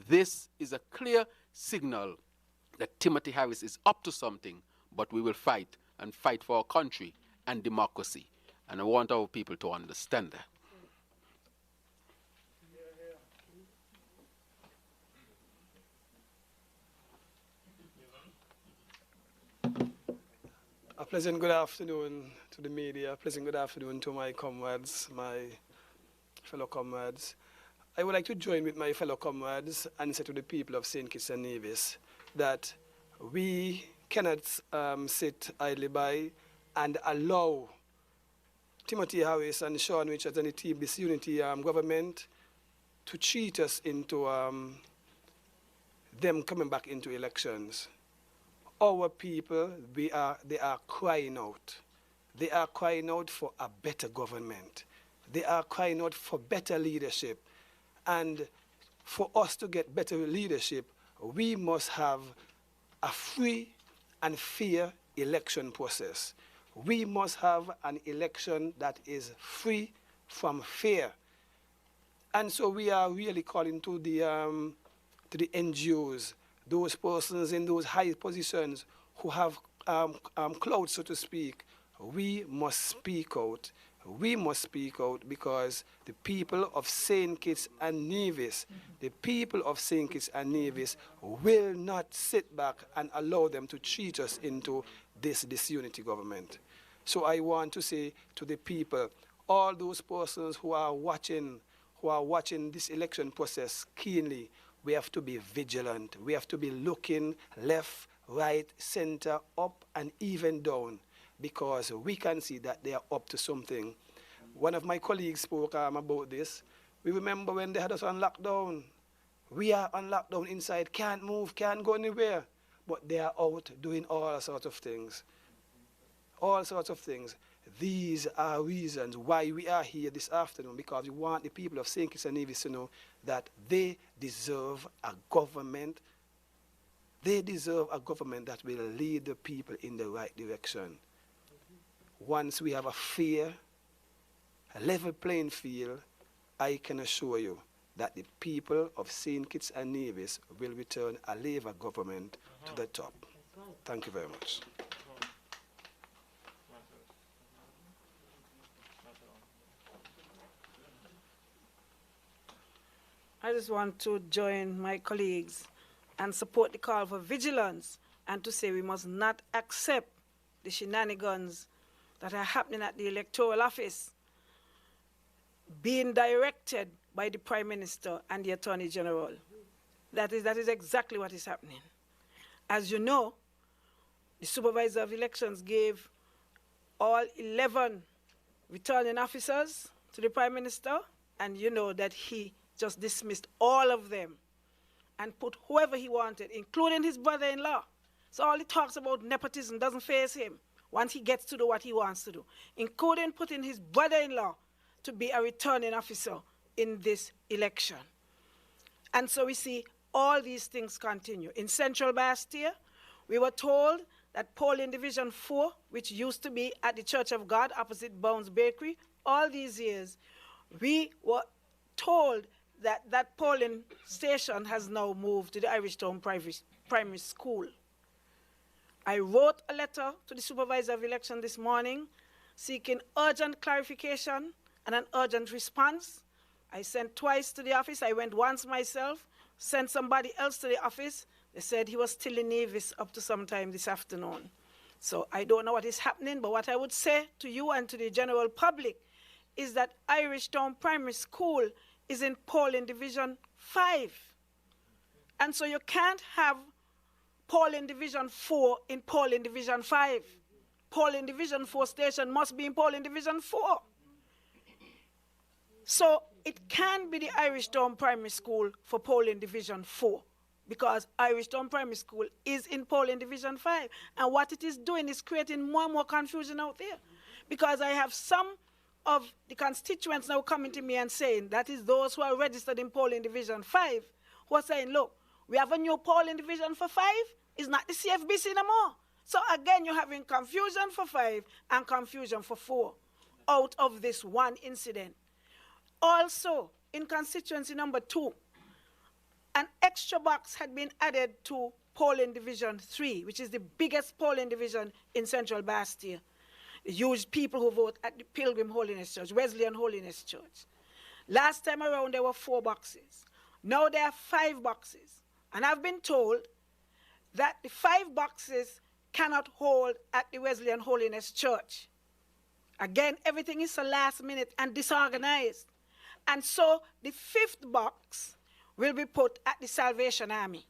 This is a clear signal that Timothy Harris is up to something, but we will fight and fight for our country and democracy. And I want our people to understand that. A pleasant good afternoon to the media. A pleasant good afternoon to my comrades, my fellow comrades. I would like to join with my fellow comrades and say to the people of St. Kitts and Nevis that we cannot sit idly by and allow Timothy Harris and Sean Richards and the team, this unity government, to cheat us into them coming back into elections. Our people, they are crying out. They are crying out for a better government. They are crying out for better leadership. And for us to get better leadership, we must have a free and fair election process. We must have an election that is free from fear. And so we are really calling to the NGOs, those persons in those high positions who have clout, so to speak. We must speak out. We must speak out because the people of St. Kitts and Nevis, the people of St. Kitts and Nevis will not sit back and allow them to cheat us into this disunity government. So I want to say to the people, all those persons who are watching this election process keenly, we have to be vigilant. We have to be looking left, right, center, up, and even down, because we can see that they are up to something. One of my colleagues spoke about this. We remember when they had us on lockdown. We are on lockdown inside, can't move, can't go anywhere. But they are out doing all sorts of things. All sorts of things. These are reasons why we are here this afternoon, because we want the people of St. Kitts and Nevis to know that they deserve a government. They deserve a government that will lead the people in the right direction. Once we have a fair, a level playing field, I can assure you that the people of St. Kitts and Nevis will return a Labour government to the top. Thank you very much. I just want to join my colleagues and support the call for vigilance, and to say we must not accept the shenanigans that are happening at the electoral office being directed by the Prime Minister and the Attorney General. That is exactly what is happening. As you know, the Supervisor of Elections gave all 11 returning officers to the Prime Minister, and you know that he just dismissed all of them and put whoever he wanted, including his brother-in-law. So all he talks about nepotism doesn't faze him once he gets to do what he wants to do, including putting his brother-in-law to be a returning officer in this election. And so we see all these things continue. In Central Bastia, we were told that polling Division 4, which used to be at the Church of God opposite Bounds Bakery, all these years, we were told that that polling station has now moved to the Irish Town Primary School. I wrote a letter to the Supervisor of Election this morning seeking urgent clarification and an urgent response. I sent twice to the office. I went once myself, sent somebody else to the office. They said he was still in Nevis up to sometime this afternoon. So I don't know what is happening, but what I would say to you and to the general public is that Irish Town Primary School is in polling Division 5. And so you can't have polling Division 4 in polling Division 5. Polling Division 4 station must be in polling Division 4. So it can be the Irish Town Primary School for polling Division 4, because Irish Town Primary School is in polling Division 5. And what it is doing is creating more and more confusion out there. Because I have some of the constituents now coming to me and saying, that is those who are registered in polling Division 5, who are saying, look, we have a new polling division for 5, it's not the CFBC no more. So again, you're having confusion for 5 and confusion for 4 out of this one incident. Also, in constituency number 2, an extra box had been added to polling Division 3, which is the biggest polling division in Central Bastia. The huge people who vote at the Pilgrim Holiness Church, Wesleyan Holiness Church. Last time around, there were 4 boxes. Now there are 5 boxes. And I've been told that the 5 boxes cannot hold at the Wesleyan Holiness Church. Again, everything is so last minute and disorganized. And so the 5th box will be put at the Salvation Army.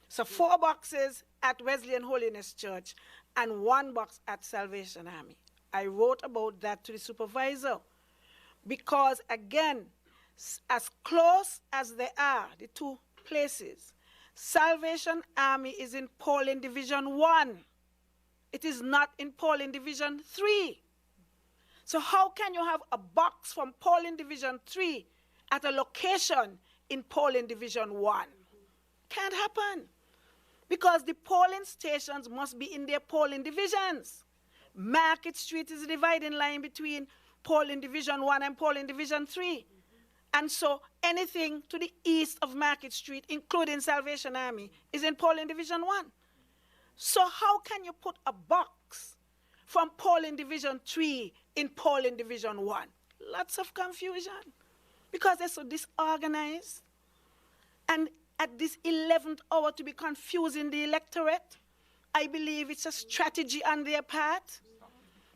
So 4 boxes at Wesleyan Holiness Church and 1 box at Salvation Army. I wrote about that to the supervisor because, again, as close as they are, the 2 places, Salvation Army is in polling Division 1. It is not in polling Division 3. So how can you have a box from polling Division 3 at a location in polling Division 1? Can't happen. Because the polling stations must be in their polling divisions. Market Street is a dividing line between polling Division 1 and polling Division 3. And so anything to the east of Market Street, including Salvation Army, is in polling Division 1. So how can you put a box from polling Division 3 in polling Division 1? Lots of confusion because they're so disorganized. And at this 11th hour to be confusing the electorate, I believe it's a strategy on their part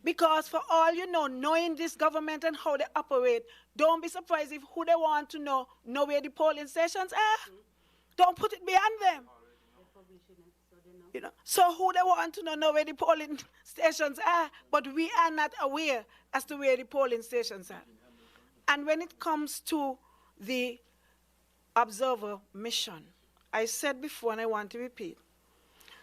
Because for all you know, knowing this government and how they operate, don't be surprised if who they want to know where the polling stations are. Don't put it behind them. You know, so who they want to know where the polling stations are, but we are not aware as to where the polling stations are. And when it comes to the observer mission, I said before, and I want to repeat,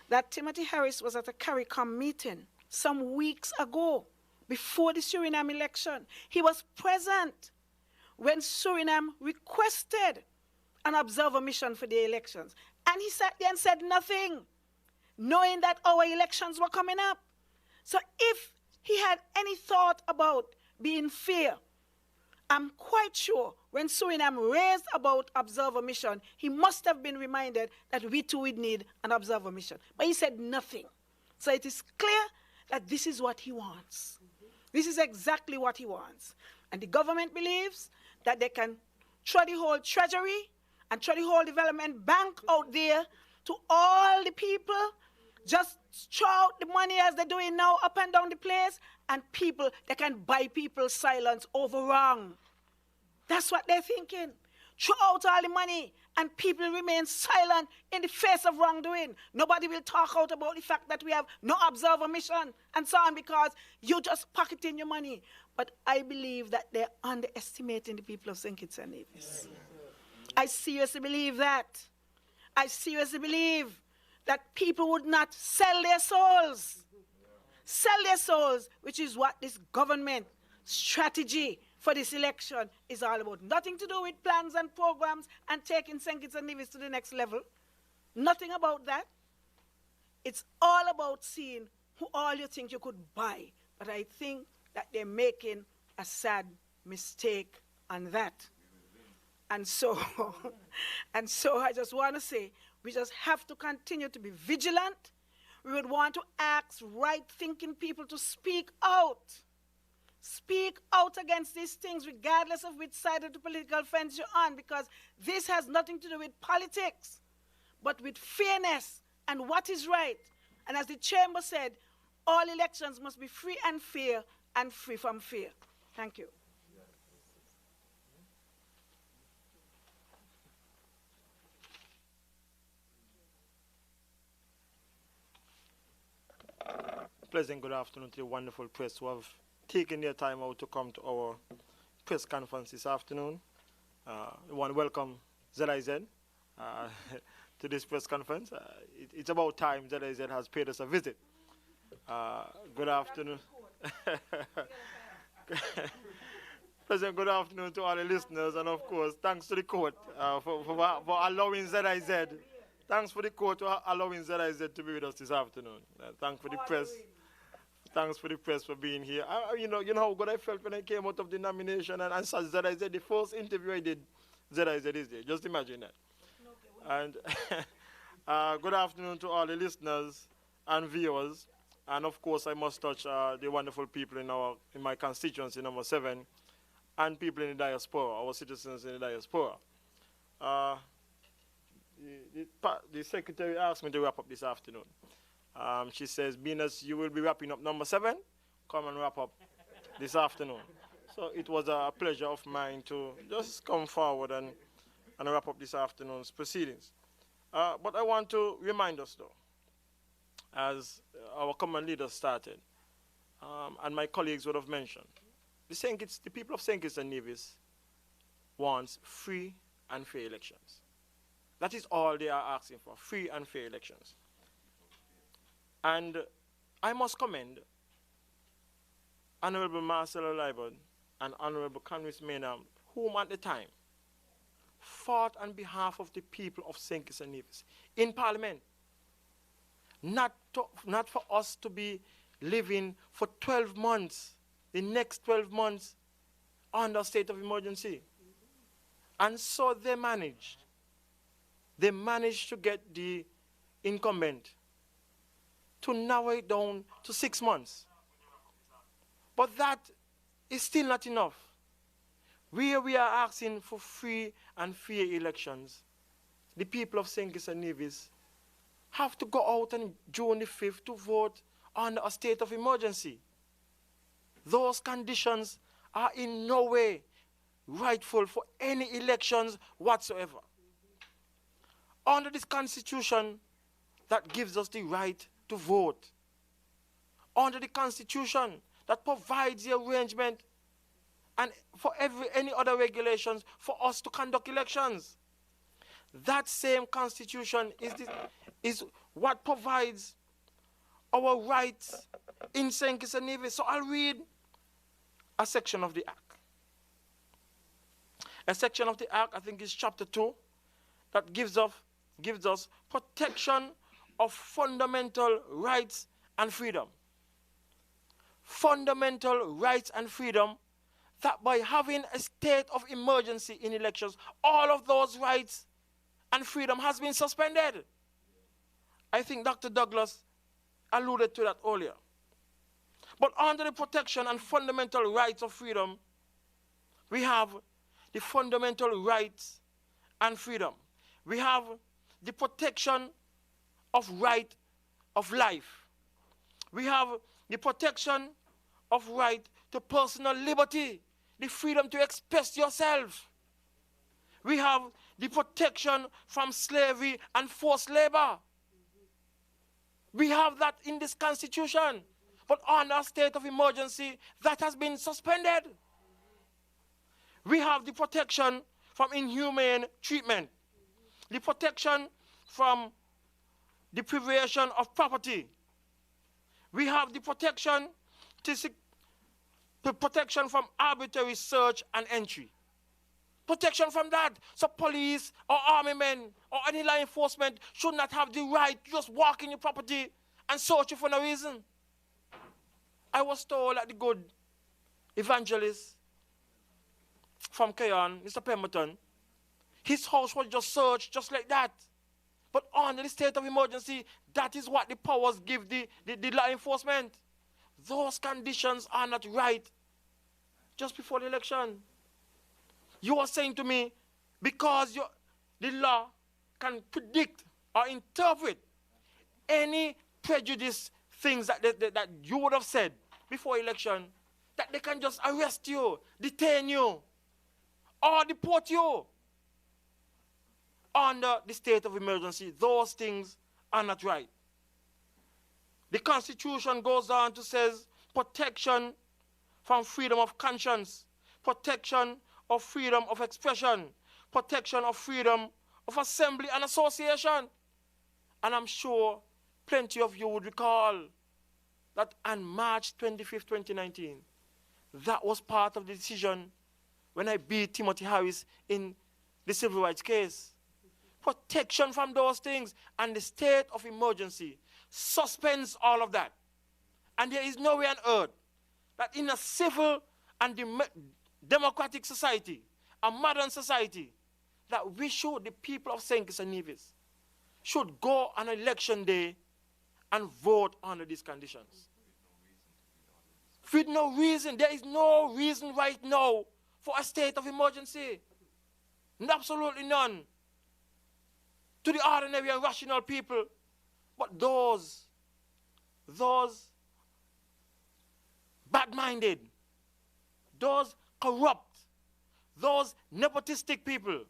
that Timothy Harris was at a CARICOM meeting some weeks ago, before the Suriname election. He was present when Suriname requested an observer mission for the elections. And he sat there and said nothing, knowing that our elections were coming up. So if he had any thought about being fair, I'm quite sure when Suriname raised about observer mission, he must have been reminded that we too would need an observer mission. But he said nothing. So it is clear that this is what he wants. This is exactly what he wants. And the government believes that they can throw the whole treasury and throw the whole development bank out there to all the people, just throw out the money as they're doing now up and down the place, and people, they can buy people's silence over wrong. That's what they're thinking. Throw out all the money and people remain silent in the face of wrongdoing. Nobody will talk out about the fact that we have no observer mission and so on because you just pocketing your money. But I believe that they're underestimating the people of St. Kitts and Nevis. I seriously believe that. I seriously believe that people would not sell their souls. Sell their souls, which is what this government strategy for this election is all about. Nothing to do with plans and programs and taking St. Kitts and Nevis to the next level. Nothing about that. It's all about seeing who all you think you could buy. But I think that they're making a sad mistake on that. And so I just want to say, we just have to continue to be vigilant. We would want to ask right-thinking people to speak out. Speak out against these things, regardless of which side of the political fence you're on, because this has nothing to do with politics, but with fairness and what is right. And as the chamber said, all elections must be free and fair and free from fear. Thank you. Pleasant good afternoon to the wonderful press who have taken their time out to come to our press conference this afternoon. I want to welcome ZIZ to this press conference. It's about time ZIZ has paid us a visit. Good afternoon. Pleasant good afternoon to all the listeners, and of course, thanks to the court for allowing ZIZ. Thanks for the court for allowing ZIZ to be with us this afternoon. Thanks for the press. Thanks for the press for being here. You know how good I felt when I came out of the nomination and saw ZIZ. The first interview I did, ZIZ is there. Just imagine that. And good afternoon to all the listeners and viewers. And of course, I must touch the wonderful people in my constituency, number 7, and people in the diaspora, our citizens in the diaspora. The secretary asked me to wrap up this afternoon. She says, Venus, you will be wrapping up number 7. Come and wrap up this afternoon. So it was a pleasure of mine to just come forward and wrap up this afternoon's proceedings. But I want to remind us, though, as our common leader started, and my colleagues would have mentioned, the people of St. Kitts and Nevis wants free and fair elections. That is all they are asking for, free and fair elections. And I must commend Honorable Marcelo Liebert and Honorable Conway Maynard, whom at the time fought on behalf of the people of St. Kitts and Nevis in Parliament. Not for us to be living for 12 months, the next 12 months, under a state of emergency. And so they managed to get the incumbent to narrow it down to 6 months. But that is still not enough. Where we are asking for free and fair elections, the people of St. Kitts and Nevis have to go out on June the 5th to vote under a state of emergency. those conditions are in no way rightful for any elections whatsoever. Under this constitution that gives us the right to vote, under the constitution that provides the arrangement and for any other regulations for us to conduct elections, that same constitution is what provides our rights in St. Kitts and Nevis. So I'll read a section of the Act. A section of the Act, I think it's chapter 2, that gives us protection of fundamental rights and freedom. Fundamental rights and freedom, that by having a state of emergency in elections, all of those rights and freedom has been suspended. I think Dr. Douglas alluded to that earlier. But under the protection and fundamental rights of freedom, we have the fundamental rights and freedom. We have the protection of right of life. We have the protection of right to personal liberty, the freedom to express yourself. We have the protection from slavery and forced labor. We have that in this constitution. But under a state of emergency, that has been suspended. We have the protection from inhumane treatment, the protection from deprivation of property. We have the protection from arbitrary search and entry. Protection from that. So police or army men or any law enforcement should not have the right to just walk in your property and search you for no reason. I was told that the good evangelist from Keyon, Mr. Pemberton, his house was just searched just like that. But under the state of emergency, that is what the powers give the law enforcement. Those conditions are not right just before the election. You are saying to me, because the law can predict or interpret any prejudice things that you would have said before election, that they can just arrest you, detain you, or deport you under the state of emergency. Those things are not right. The Constitution goes on to say protection from freedom of conscience, protection of freedom of expression, protection of freedom of assembly and association. And I'm sure plenty of you would recall that on March 25th, 2019, that was part of the decision when I beat Timothy Harris in the civil rights case. Protection from those things, and the state of emergency suspends all of that. And there is no way on earth that in a civil and democratic society, a modern society, that we should, the people of St. Kitts and Nevis, should go on election day and vote under these conditions. With no reason. There is no reason right now for a state of emergency. Absolutely none. To the ordinary and rational people. But those bad-minded, those corrupt, those nepotistic people,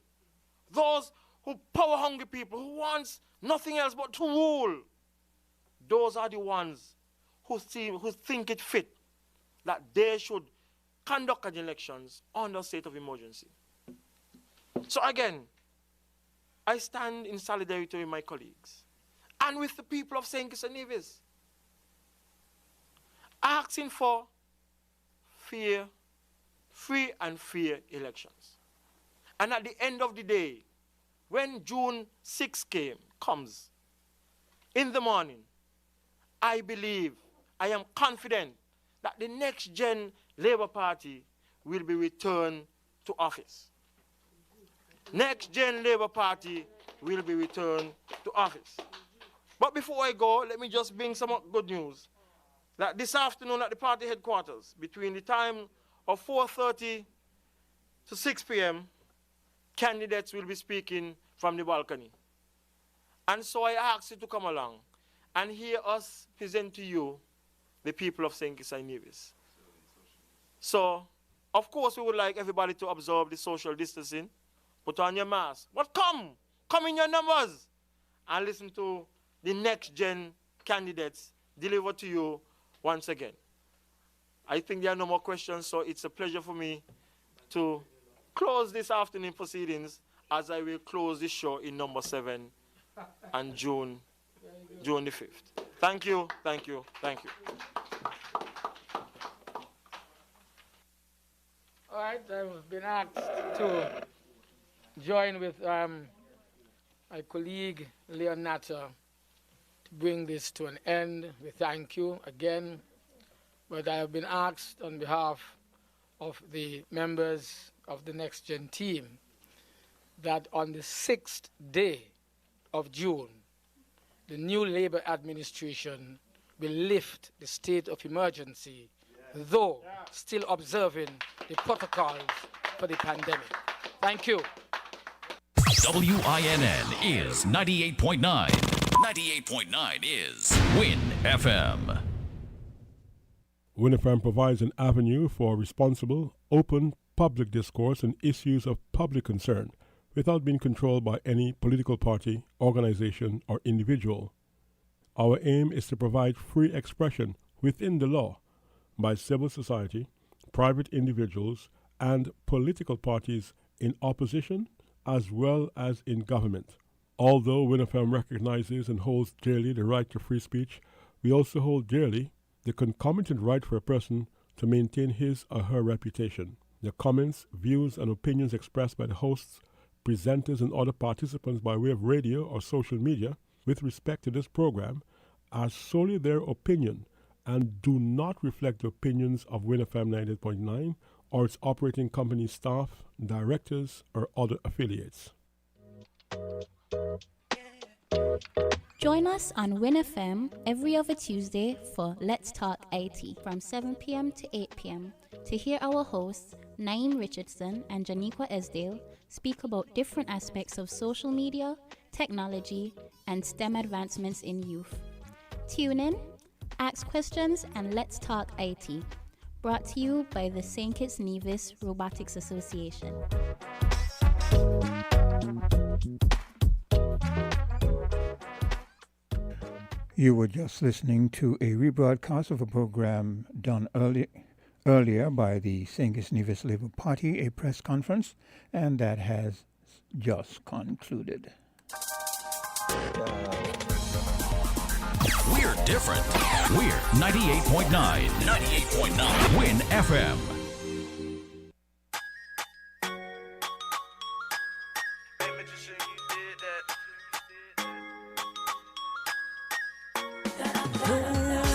those who power-hungry people, who wants nothing else but to rule, those are the ones who think it fit that they should conduct an elections under a state of emergency. So again, I stand in solidarity with my colleagues and with the people of St. Kitts and Nevis, asking for free and fair elections. And at the end of the day, when June 6 comes, in the morning, I believe, I am confident that the next gen Labour Party will be returned to office. Next gen Labour Party will be returned to office. But before I go, let me just bring some good news. That this afternoon at the party headquarters, between the time of 4:30 to 6 p.m., candidates will be speaking from the balcony. And so I ask you to come along and hear us present to you the people of St. Kitts and Nevis. So, of course, we would like everybody to observe the social distancing, put on your mask. But come in your numbers and listen to the next gen candidates deliver to you once again. I think there are no more questions, so it's a pleasure for me to close this afternoon proceedings as I will close this show in number 7 on June the 5th. Thank you, thank you, thank you. All right, I've been asked to join with my colleague Leon Natter to bring this to an end. We thank you again, but I have been asked on behalf of the members of the Next Gen team that on the 6th day of June, the new Labour administration will lift the state of emergency, though still observing the protocols for the pandemic. Thank you. WINN is 98.9. 98.9 is WIN FM. WIN FM provides an avenue for responsible, open public discourse on issues of public concern without being controlled by any political party, organization, or individual. Our aim is to provide free expression within the law by civil society, private individuals, and political parties in opposition as well as in government. Although WIN FM recognizes and holds dearly the right to free speech, we also hold dearly the concomitant right for a person to maintain his or her reputation. The comments, views, and opinions expressed by the hosts, presenters, and other participants by way of radio or social media with respect to this program are solely their opinion and do not reflect the opinions of WIN FM 98.9 or its operating company staff, directors, or other affiliates. Join us on WIN FM every other Tuesday for Let's Talk IT from 7 p.m. to 8 p.m. to hear our hosts, Naeem Richardson and Janiqua Esdale, speak about different aspects of social media, technology, and STEM advancements in youth. Tune in, ask questions, and Let's Talk IT. Brought to you by the St. Kitts Nevis Robotics Association. You were just listening to a rebroadcast of a program done earlier by the St. Kitts Nevis Labour Party, a press conference, and that has just concluded. We're different. We're 98.9. 98.9 WIN FM.